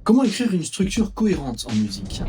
Comment écrire une structure cohérente en musique?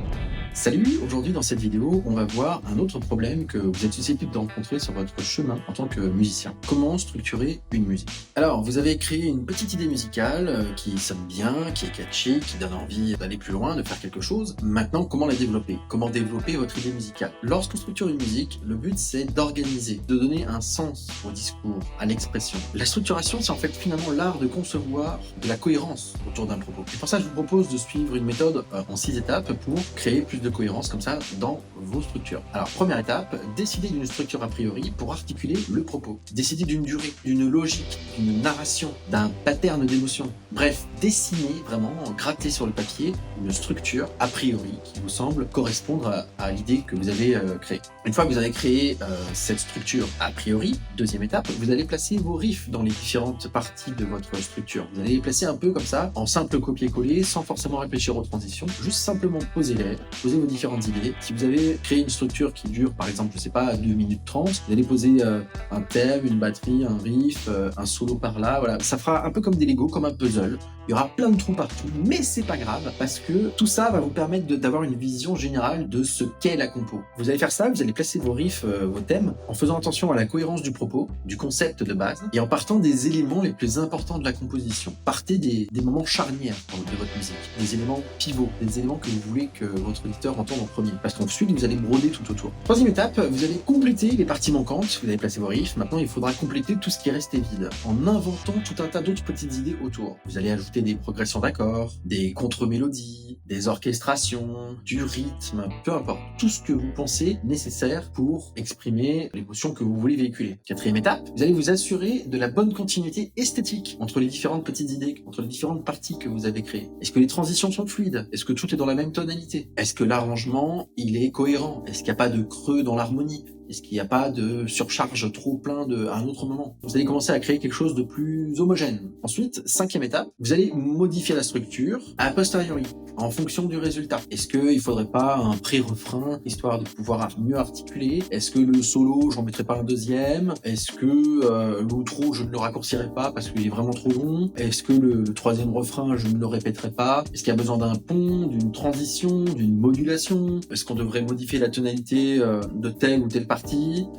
Salut, aujourd'hui dans cette vidéo, on va voir un autre problème que vous êtes susceptible de rencontrer sur votre chemin en tant que musicien. Comment structurer une musique? Alors, vous avez créé une petite idée musicale qui sonne bien, qui est catchy, qui donne envie d'aller plus loin, de faire quelque chose. Maintenant, comment la développer? Comment développer votre idée musicale? Lorsqu'on structure une musique, le but c'est d'organiser, de donner un sens au discours, à l'expression. La structuration, c'est en fait finalement l'art de concevoir de la cohérence autour d'un propos. Et pour ça, je vous propose de suivre une méthode en 6 étapes pour créer plus de cohérence comme ça dans vos structures. Alors, première étape, décider d'une structure a priori pour articuler le propos. Décider d'une durée, d'une logique, d'une narration, d'un pattern d'émotion. Bref, dessiner vraiment, gratter sur le papier une structure a priori qui vous semble correspondre à l'idée que vous avez créée. Une fois que vous avez créé cette structure a priori, deuxième étape, vous allez placer vos riffs dans les différentes parties de votre structure. Vous allez les placer un peu comme ça, en simple copier-coller, sans forcément réfléchir aux transitions, juste simplement posez-les, posez vos différentes idées. Si vous avez créé une structure qui dure par exemple, je sais pas, 2 minutes 30, vous allez poser un thème, une batterie, un riff, un solo par là, voilà. Ça fera un peu comme des Lego, comme un puzzle. Il y aura plein de trous partout, mais c'est pas grave, parce que tout ça va vous permettre d'avoir une vision générale de ce qu'est la compo. Vous allez faire ça, vous allez placer vos riffs, vos thèmes, en faisant attention à la cohérence du propos, du concept de base, et en partant des éléments les plus importants de la composition. Partez des moments charnières de votre musique, des éléments pivots, des éléments que vous voulez que votre auditeur entende en premier, parce qu'ensuite vous allez broder tout autour. Troisième étape, vous allez compléter les parties manquantes, vous avez placé vos riffs, maintenant il faudra compléter tout ce qui est resté vide, en inventant tout un tas d'autres petites idées autour. Vous allez ajouter des progressions d'accords, des contre-mélodies, des orchestrations, du rythme, peu importe, tout ce que vous pensez nécessaire pour exprimer l'émotion que vous voulez véhiculer. Quatrième étape, vous allez vous assurer de la bonne continuité esthétique entre les différentes petites idées, entre les différentes parties que vous avez créées. Est-ce que les transitions sont fluides? Est-ce que tout est dans la même tonalité? Est-ce que l'arrangement, il est cohérent? Est-ce qu'il n'y a pas de creux dans l'harmonie? Est-ce qu'il n'y a pas de surcharge trop plein à un autre moment? Vous allez commencer à créer quelque chose de plus homogène. Ensuite, cinquième étape, vous allez modifier la structure a posteriori, en fonction du résultat. Est-ce qu'il ne faudrait pas un pré-refrain, histoire de pouvoir mieux articuler? Est-ce que le solo, j'en mettrais pas un deuxième? Est-ce que l'outro, je ne le raccourcirais pas parce qu'il est vraiment trop long? Est-ce que le troisième refrain, je ne le répéterai pas? Est-ce qu'il y a besoin d'un pont, d'une transition, d'une modulation? Est-ce qu'on devrait modifier la tonalité de telle ou telle partie?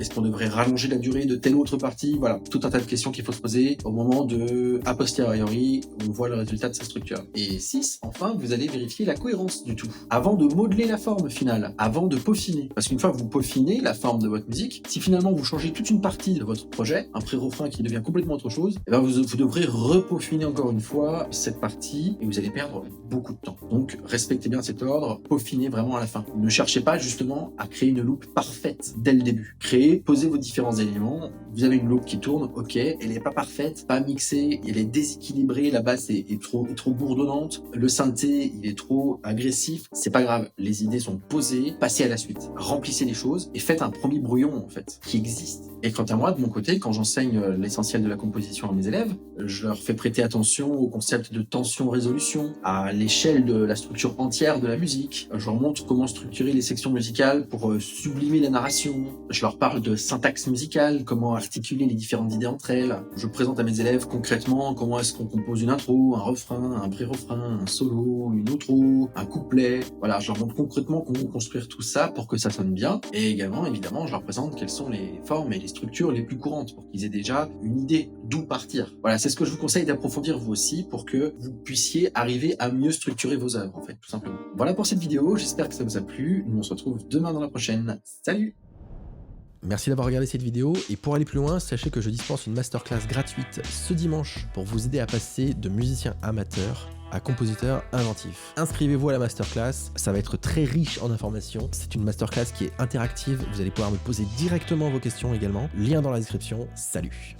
Est-ce qu'on devrait rallonger la durée de telle autre partie? Voilà, tout un tas de questions qu'il faut se poser au moment de, a posteriori, on voit le résultat de sa structure. Et 6, enfin, vous allez vérifier la cohérence du tout. Avant de modeler la forme finale, avant de peaufiner. Parce qu'une fois que vous peaufinez la forme de votre musique, si finalement vous changez toute une partie de votre projet, un pré-refrain qui devient complètement autre chose, eh ben vous devrez repeaufiner encore une fois cette partie et vous allez perdre beaucoup de temps. Donc, respectez bien cet ordre, peaufinez vraiment à la fin. Ne cherchez pas justement à créer une loupe parfaite dès le début. Créez, posez vos différents éléments. Vous avez une loupe qui tourne, ok, elle n'est pas parfaite, pas mixée, elle est déséquilibrée, la basse est trop bourdonnante, le synthé il est trop agressif, c'est pas grave, les idées sont posées, passez à la suite, remplissez les choses et faites un premier brouillon en fait, qui existe. Et quant à moi, de mon côté, quand j'enseigne l'essentiel de la composition à mes élèves, je leur fais prêter attention au concept de tension-résolution, à l'échelle de la structure entière de la musique. Je leur montre comment structurer les sections musicales pour sublimer la narration. Je leur parle de syntaxe musicale, comment articuler les différentes idées entre elles. Je présente à mes élèves concrètement comment est-ce qu'on compose une intro, un refrain, un pré-refrain, un solo, une outro, un couplet. Voilà, je leur montre concrètement comment construire tout ça pour que ça sonne bien. Et également, évidemment, je leur présente quelles sont les formes et les structures les plus courantes pour qu'ils aient déjà une idée d'où partir. Voilà, c'est ce que je vous conseille d'approfondir vous aussi pour que vous puissiez arriver à mieux structurer vos œuvres, en fait, tout simplement. Voilà pour cette vidéo, j'espère que ça vous a plu. Nous, on se retrouve demain dans la prochaine. Salut! Merci d'avoir regardé cette vidéo et pour aller plus loin, sachez que je dispense une masterclass gratuite ce dimanche pour vous aider à passer de musicien amateur à compositeur inventif. Inscrivez-vous à la masterclass, ça va être très riche en informations. C'est une masterclass qui est interactive, vous allez pouvoir me poser directement vos questions également. Lien dans la description, salut!